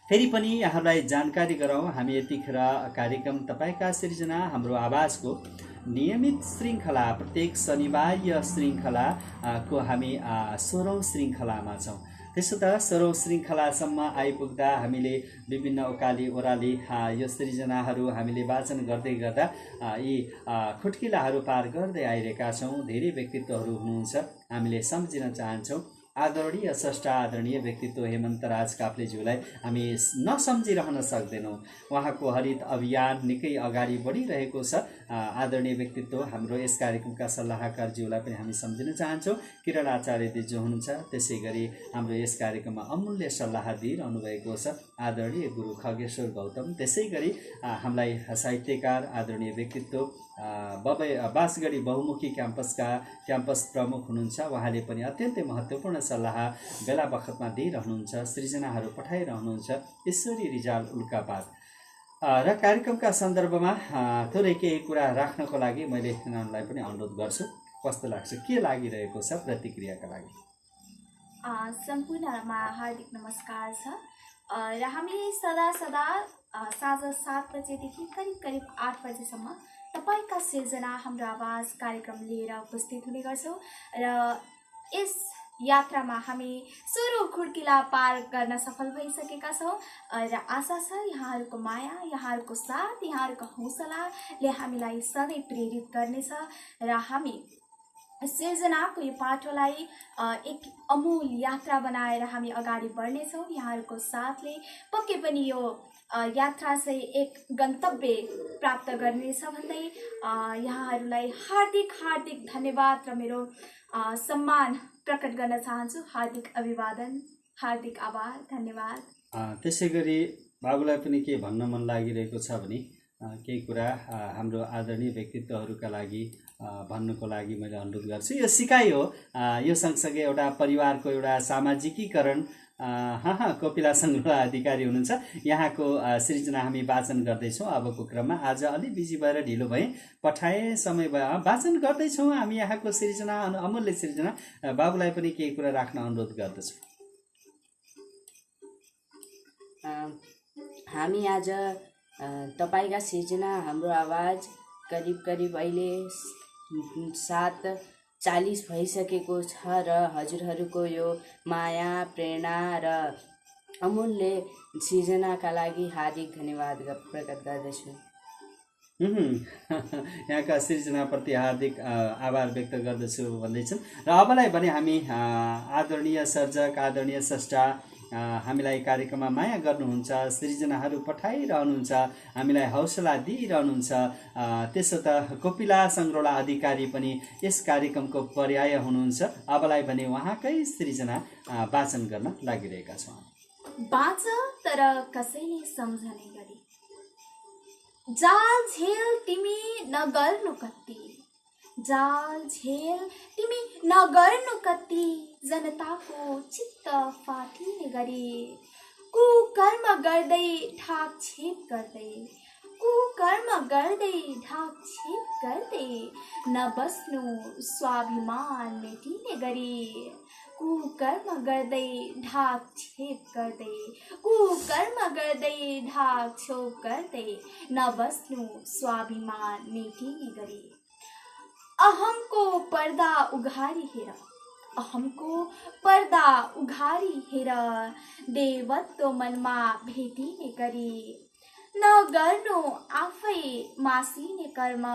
Speaker 1: फेरि पनि यहाँहरूलाई जानकारी गराउँ, हामी यतिखेर कार्यक्रम तपाईँका सृजना हाम्रो आवाजको नियमित श्रृङ्खला, प्रत्येक शनिबार श्रृङ्खलाको हामी 16औं श्रृङ्खलामा छौँ। त्यसो त 16औं श्रृङ्खलासम्म आइपुग्दा हामीले विभिन्न ओकाली ओह्राली यो सृजनाहरू हामीले वाचन गर्दै गर्दा यी खुट्किलाहरू पार गर्दै आइरहेका छौँ। धेरै व्यक्तित्वहरू हुनुहुन्छ, हामीले सम्झिन चाहन्छौँ। आदरणीय स्रष्टा आदरणीय व्यक्तित्व हेमन्त राज काफ्लेज्यूलाई हामी नसम्झिरहन सक्दैनौँ। उहाँको हरित अभियान निकै अगाडि बढिरहेको छ। आदरणीय व्यक्तित्व हाम्रो यस कार्यक्रमका सल्लाहकारज्यूलाई पनि हामी सम्झिन चाहन्छौँ। किरण आचार्यजी जो हुनुहुन्छ, त्यसै गरी हाम्रो यस कार्यक्रममा अमूल्य सल्लाह दिइरहनु भएको छ आदरणीय गुरु खगेश्वर गौतम, त्यसै गरी हामीलाई साहित्यकार आदरणीय व्यक्तित्व बाँसगढी बहुमुखी क्याम्पस प्रमुख हुनुहुन्छ। उहाँले पनि अत्यन्तै महत्त्वपूर्ण सल्लाह बेला बखतमा दिइरहनुहुन्छ, सृजनाहरू पठाइरहनुहुन्छ। ईश्वरी रिजाल उल्कापात र कार्यक्रमका सन्दर्भमा थोरै केही कुरा राख्नको लागि मैले उनीहरूलाई पनि अनुरोध गर्छु। कस्तो लाग्छ, के लागिरहेको छ प्रतिक्रियाका लागि?
Speaker 2: सम्पूर्णमा हार्दिक नमस्कार छ र हामी सदा साँझ 7 बजेदेखि करिब 8 बजेसम्म तपाईँका सिर्जना हाम्रो आवाज कार्यक्रम लिएर उपस्थित हुने गर्छौँ र यस यात्रामा हामी 16 खुड्किला पार गर्न सफल भइसकेका छौँ र आशा छ यहाँहरूको माया, यहाँहरूको साथ, यहाँहरूको हौसलाले हामीलाई सधैँ प्रेरित गर्नेछ र हामी सिर्जनाको यो पाटोलाई एक अमूल यात्रा बनाएर हामी अगाडि बढ्नेछौँ। यहाँहरूको साथले पक्कै पनि यो यात्रा चाहिँ एक गन्तव्य प्राप्त गर्नेछ भन्दै यहाँहरूलाई हार्दिक धन्यवाद र मेरो सम्मान प्रकट गर्न चाहन्छु। हार्दिक अभिवादन, हार्दिक आभार, धन्यवाद।
Speaker 1: त्यसै गरी बाबुलाई पनि के भन्न मन लागिरहेको छ भने केही कुरा हाम्रो आदरणीय व्यक्तित्वहरूका लागि भन्नुको लागि मैले अनुरोध गर्छु। यो सिकाइ हो, यो सँगसँगै एउटा परिवारको एउटा सामाजिकीकरण। कोपिला सङ्ग्रह अधिकारी हुनुहुन्छ, यहाँको सृजना हामी वाचन गर्दैछौँ। अबको क्रममा आज अलि बिजी भएर ढिलो भएँ, पठाए समय भयो, वाचन गर्दैछौँ हामी यहाँको सृजना, अमूल्य सृजना। बाबुलाई पनि केही कुरा राख्न अनुरोध गर्दछु।
Speaker 3: हामी आज तपाईँका सिर्जना हाम्रो आवाज करिब अहिले 7:40 भइसकेको छ र हजुरहरूको यो माया, प्रेरणा र अमूल्य सिर्जनाका लागि हार्दिक धन्यवाद प्रकट गर्दछु।
Speaker 1: यहाँका सृजनाप्रति हार्दिक आभार व्यक्त गर्दछु भन्दैछन्। र अबलाई भने हामी आदरणीय सर्जक, आदरणीय स्रष्टा हामीलाई कार्यक्रममा माया गर्नुहुन्छ, सृजनाहरू पठाइरहनुहुन्छ, हामीलाई हौसला दिइरहनुहुन्छ। त्यसो त कोपिला सङ्ग्रौला अधिकारी पनि यस कार्यक्रमको पर्याय हुनुहुन्छ। अबलाई भने उहाँकै सृजना वाचन गर्न लागिरहेका छौँ।
Speaker 2: बाँच तर कसैले सम्झने गरी, जाल झेल तिमी नगर्नु कति, जाल झेल तिमी नगर्नु कति, जनताको चित्त फाटिने गरी, कुकर्म गर्दै ढाकछेप गर्दै, कुकर्म गर्दै ढाकछेप गर्दै, नबस्नु स्वाभिमान मेटिने गरी, कुकर्म गर्दै ढाकछेप गर्दै, कुकर्म गर्दै ढाकछोप गर्दै, नबस्नु स्वाभिमान मेटिने गरी। अहमको पर्दा उघारी हेर, अहमको पर्दा उघारी हेर, देवत्व मनमा भेटिने गरी, नगर्नु आफै मासिने कर्म,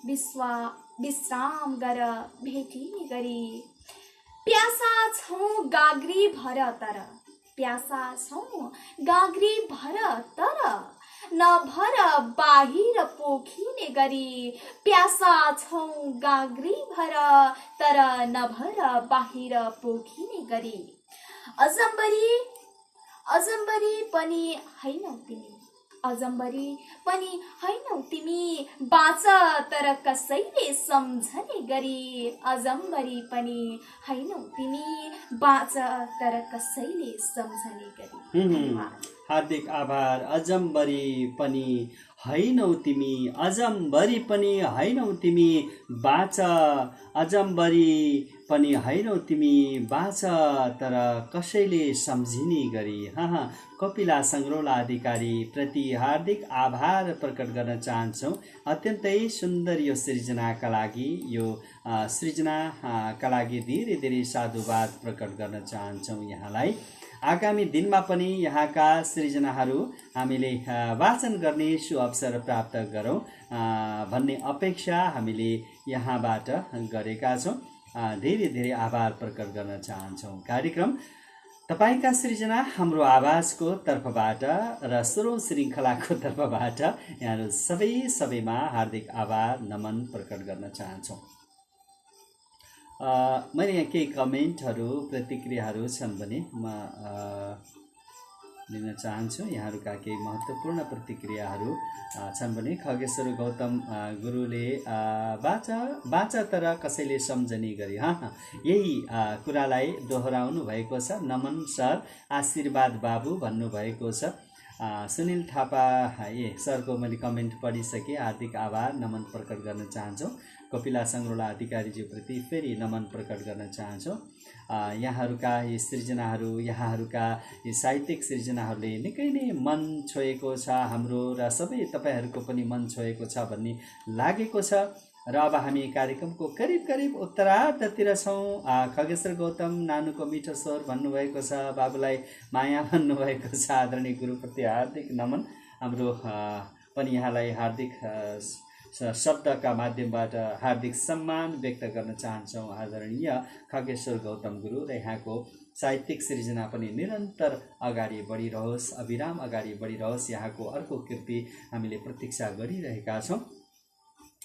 Speaker 2: विश्राम गर भेटिने गरी। प्यासा छौँ गाग्री भर तर, प्यासा छौँ गाग्री भर तर, नभर बाहिर पोखिने गरी, प्यासा छौँ गाग्री भर तर नभर बाहिर पोखिने गरी। अजम्बरी पनि हैनौ तिमी, अजम्बरी पनि हैनौ तिमी, बाँच तर कसैले सम्झने गरी, अजम्बरी पनि हैनौ तिमी, बाँच तर कसैले सम्झने गरी।
Speaker 1: हार्दिक आभार। अजम्बरी पनि हैनौ तिमी, अजम्बरी पनि हैनौ तिमी, बाँच, अजम्बरी पनि हैनौ तिमी, बाँच तर कसैले सम्झिने गरी। कपिला सङ्ग्रौला अधिकारी प्रति हार्दिक आभार प्रकट गर्न चाहन्छौँ। अत्यन्तै सुन्दर यो सृजनाका लागि, यो सृजनाका लागि धेरै साधुवाद प्रकट गर्न चाहन्छौँ यहाँलाई। आगामी दिनमा पनि यहाँका सृजनाहरू हामीले वाचन गर्ने सुअवसर प्राप्त गरौँ भन्ने अपेक्षा हामीले यहाँबाट गरेका छौँ। धेरै धेरै आभार प्रकट गर्न चाहन्छौँ। कार्यक्रम तपाईँका सृजना हाम्रो आवाजको तर्फबाट र स्रोत श्रृङ्खलाको तर्फबाट यहाँहरू सबैमा हार्दिक आभार नमन प्रकट गर्न चाहन्छौँ। मैले यहाँ केही कमेन्टहरू प्रतिक्रियाहरू छन् भने म लिन चाहन्छु। यहाँहरूका केही महत्त्वपूर्ण प्रतिक्रियाहरू छन् भने खगेश्वर गौतम गुरुले बाचा तर कसैले सम्झने गरी यही कुरालाई दोहोऱ्याउनु भएको छ। नमन सर, आशीर्वाद बाबु भन्नुभएको छ। सुनिल थापा सरको मैले कमेन्ट पढिसकेँ, हार्दिक आभार नमन प्रकट गर्न चाहन्छु। कपिला सङ्ग्रोला अधिकारीज्यूप्रति फेरि नमन प्रकट गर्न चाहन्छु। यहाँहरूका यी सृजनाहरू, यहाँहरूका यी साहित्यिक सृजनाहरूले निकै नै मन छोएको छ हाम्रो, र सबै तपाईँहरूको पनि मन छोएको छ भन्ने लागेको छ। र अब हामी कार्यक्रमको करिब उत्तरार्धतिर छौँ। खगेश्वर गौतम नानुको मिठो स्वर भन्नुभएको छ, बाबुलाई माया भन्नुभएको छ। आदरणीय गुरुप्रति हार्दिक नमन। हाम्रो पनि यहाँलाई हार्दिक शब्दका माध्यमबाट हार्दिक सम्मान व्यक्त गर्न चाहन्छौँ। आदरणीय खगेश्वर गौतम गुरु र यहाँको साहित्यिक सृजना पनि निरन्तर अगाडि बढिरहोस्, अविराम अगाडि बढिरहोस्। यहाँको अर्को कृति हामीले प्रतीक्षा गरिरहेका छौँ।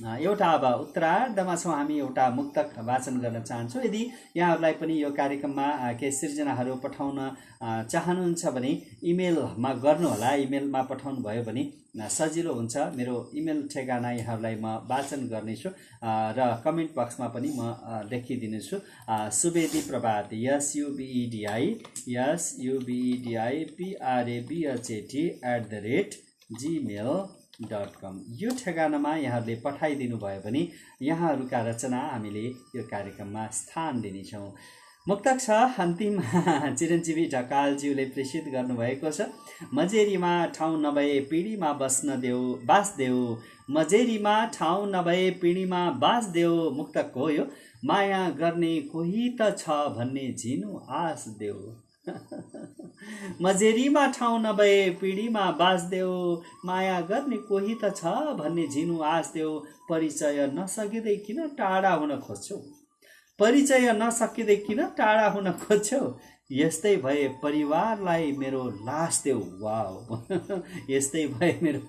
Speaker 1: एउटा अब उत्तरार्धमा छौँ हामी। एउटा मुक्तक वाचन गर्न चाहन्छु। यदि यहाँहरूलाई पनि यो कार्यक्रममा केही सृजनाहरू पठाउन चाहनुहुन्छ भने इमेलमा गर्नुहोला। इमेलमा पठाउनु भयो भने सजिलो हुन्छ। मेरो इमेल ठेगाना यहाँहरूलाई म वाचन गर्नेछु र कमेन्ट बक्समा पनि म लेखिदिनेछु। सुवेदी प्रभात SUBEDI SUBEDIPRABHT@gmail.com यो ठेगानामा यहाँहरूले पठाइदिनु भयो भने यहाँहरूका रचना हामीले यो कार्यक्रममा स्थान दिनेछौँ। मुक्तक छ अन्तिम चिरञ्जीवी ढकालज्यूले प्रेषित गर्नुभएको छ। मजेरीमा ठाउँ नभए पिँढीमा बास देऊ, मजेरीमा ठाउँ नभए पिँढीमा बास देऊ। मुक्तक हो यो। माया गर्ने कोही त छ भन्ने झिनो आस देऊ। मजेरीमा ठाउँ नभए पिँढीमा बास देऊ, माया गर्ने कोही त छ भन्ने झिनो आस देऊ। परिचय नसकिँदै किन टाढा हुन खोज्छौ, परिचय नसकिँदै किन टाढा हुन खोज्छौ। यस्तै भए परिवारलाई मेरो लास देऊ। वाउ यस्तै भए मेरो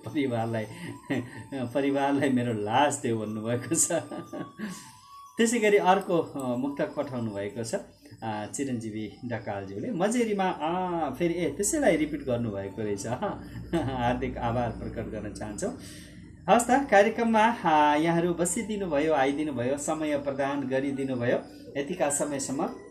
Speaker 1: परिवारलाई मेरो लास देऊ भन्नुभएको छ। त्यसै गरी अर्को मुक्तक पठाउनु भएको छ चिरञ्जीवी ढकालज्यूले। मजेरीमा फेरि त्यसैलाई रिपिट गर्नुभएको रहेछ। हार्दिक आभार प्रकट गर्न चाहन्छौँ। हस् त, कार्यक्रममा यहाँहरू बसिदिनु भयो, आइदिनु भयो, समय प्रदान गरिदिनु भयो। यतिका समयसम्म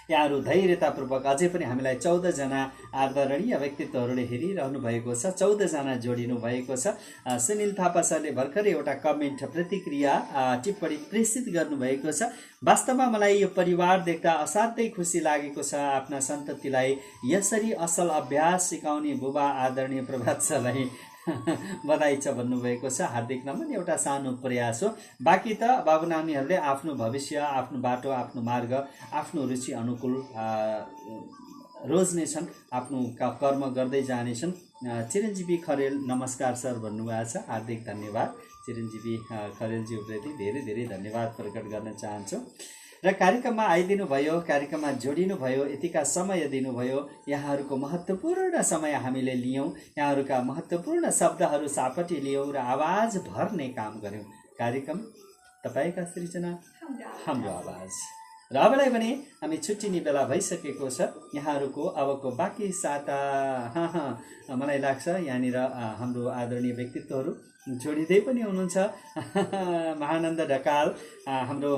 Speaker 1: यहाँहरू धैर्यतापूर्वक अझै पनि हामीलाई 14 जना आदरणीय व्यक्तित्वहरूले हेरिरहनु भएको छ। 14 जना जोडिनु भएको छ। सुनिल थापा सरले भर्खरै एउटा कमेन्ट प्रतिक्रिया टिप्पणी प्रेषित गर्नुभएको छ। वास्तवमा मलाई यो परिवार देख्दा असाध्यै खुसी लागेको छ। आफ्ना सन्ततिलाई यसरी असल अभ्यास सिकाउने बुबा आदरणीय प्रभात सरलाई बधाई छ भन्नुभएको छ। हार्दिक नमन। एउटा सानो प्रयास हो। बाँकी त बाबु नानीहरूले आफ्नो भविष्य, आफ्नो बाटो, आफ्नो मार्ग, आफ्नो रुचि अनुकूल रोज्नेछन्, आफ्नो कर्म गर्दै जानेछन्। चिरञ्जीवी खरेल नमस्कार सर भन्नुभएको छ। हार्दिक धन्यवाद। चिरञ्जीवी खरेलज्यूप्रति धेरै धेरै धन्यवाद प्रकट गर्न चाहन्छु। र कार्यक्रममा आइदिनु भयो, कार्यक्रममा जोडिनु भयो, यतिका समय दिनुभयो। यहाँहरूको महत्त्वपूर्ण समय हामीले लियौँ, यहाँहरूका महत्त्वपूर्ण शब्दहरू सापटी लियौँ र आवाज भर्ने काम गऱ्यौँ। कार्यक्रम तपाईँका सृजना हाम्रो आवाज। र अबलाई पनि हामी छुट्टिने बेला भइसकेको छ। यहाँहरूको अबको बाँकी साता मलाई लाग्छ यहाँनिर हाम्रो आदरणीय व्यक्तित्वहरू जोडिँदै पनि हुनुहुन्छ। महानन्द ढकाल हाम्रो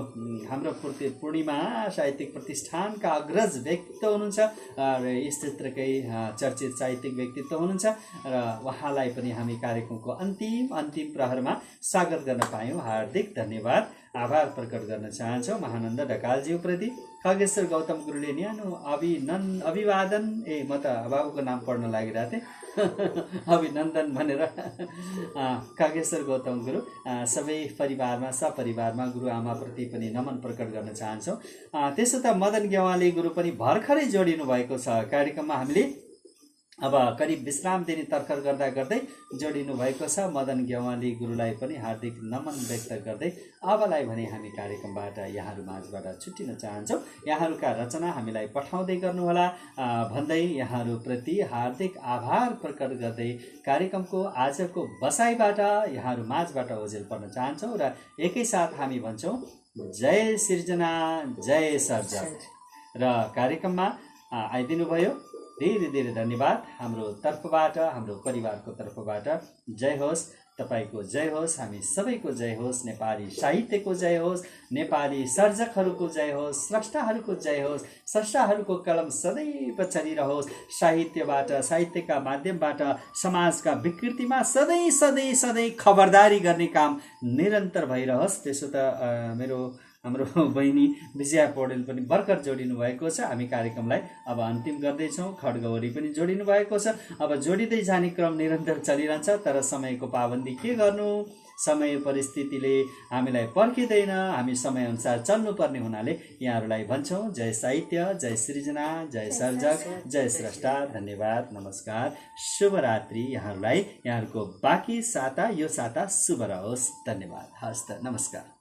Speaker 1: पूर्णिमा साहित्यिक प्रतिष्ठानका अग्रज व्यक्तित्व हुनुहुन्छ र यस क्षेत्रकै चर्चित साहित्यिक व्यक्तित्व हुनुहुन्छ र उहाँलाई पनि हामी कार्यक्रमको अन्तिम प्रहरमा स्वागत गर्न पायौँ। हार्दिक धन्यवाद, आभार प्रकट गर्न चाहन्छौँ महानन्द ढकालज्यूप्रति। खगेश्वर गौतम गुरुले न्यानो अभिवादन म त बाबुको नाम पढ्न लागिरहेको थिएँ अभिनन्दन भनेर। खगेश्वर गौतम गुरु सबै परिवारमा, सपरिवारमा गुरुआमाप्रति पनि नमन प्रकट गर्न चाहन्छौँ। त्यसो त मदन गेवाली गुरु पनि भर्खरै जोडिनु भएको छ कार्यक्रममा। हामीले अब करिब विश्राम दिने तर्खर गर्दा गर्दै जोडिनु भएको छ। मदन गेवाली गुरुलाई पनि हार्दिक नमन व्यक्त गर्दै अबलाई भने हामी कार्यक्रमबाट यहाँहरू माझबाट छुट्टिन चाहन्छौँ। यहाँहरूका रचना हामीलाई पठाउँदै गर्नुहोला भन्दै यहाँहरूप्रति हार्दिक आभार प्रकट गर्दै कार्यक्रमको आजको बसाइबाट यहाँहरू माझबाट ओझेल पर्न चाहन्छौँ र एकैसाथ हामी भन्छौँ जय सिर्जना जय सर्जक। र कार्यक्रममा आइदिनुभयो धेरै धेरै धन्यवाद। हाम्रो तर्फबाट हाम्रो परिवारको तर्फबाट जय होस्, तपाईँको जय होस्, हामी सबैको जय होस्, नेपाली साहित्यको जय होस्, नेपाली सर्जकहरूको जय होस्, स्रष्टाहरूको जय होस्, स्रष्टाहरूको कलम सदैव चलिरहोस्। साहित्यबाट साहित्यका माध्यमबाट समाजका विकृतिमा सधैँ सधैँ सधैँ खबरदारी गर्ने काम निरन्तर भइरहोस्। त्यसो त हाम्रो बहिनी विजया पौडेल पनि भर्खर जोडिनु भएको छ। हामी कार्यक्रमलाई अब अन्तिम गर्दैछौँ। खड्गवरी पनि जोडिनु भएको छ। अब जोडिँदै जाने क्रम निरन्तर चलिरहन्छ, तर समयको पाबन्दी के गर्नु, समय परिस्थितिले हामीलाई पर्खिँदैन, हामी समयअनुसार चल्नुपर्ने हुनाले यहाँहरूलाई भन्छौँ जय साहित्य, जय सृजना, जय सर्जक, जय स्रष्टा। धन्यवाद, नमस्कार, शुभरात्रि। यहाँहरूलाई यहाँहरूको बाँकी साता यो साता शुभ रहोस्। धन्यवाद, हस्त, नमस्कार।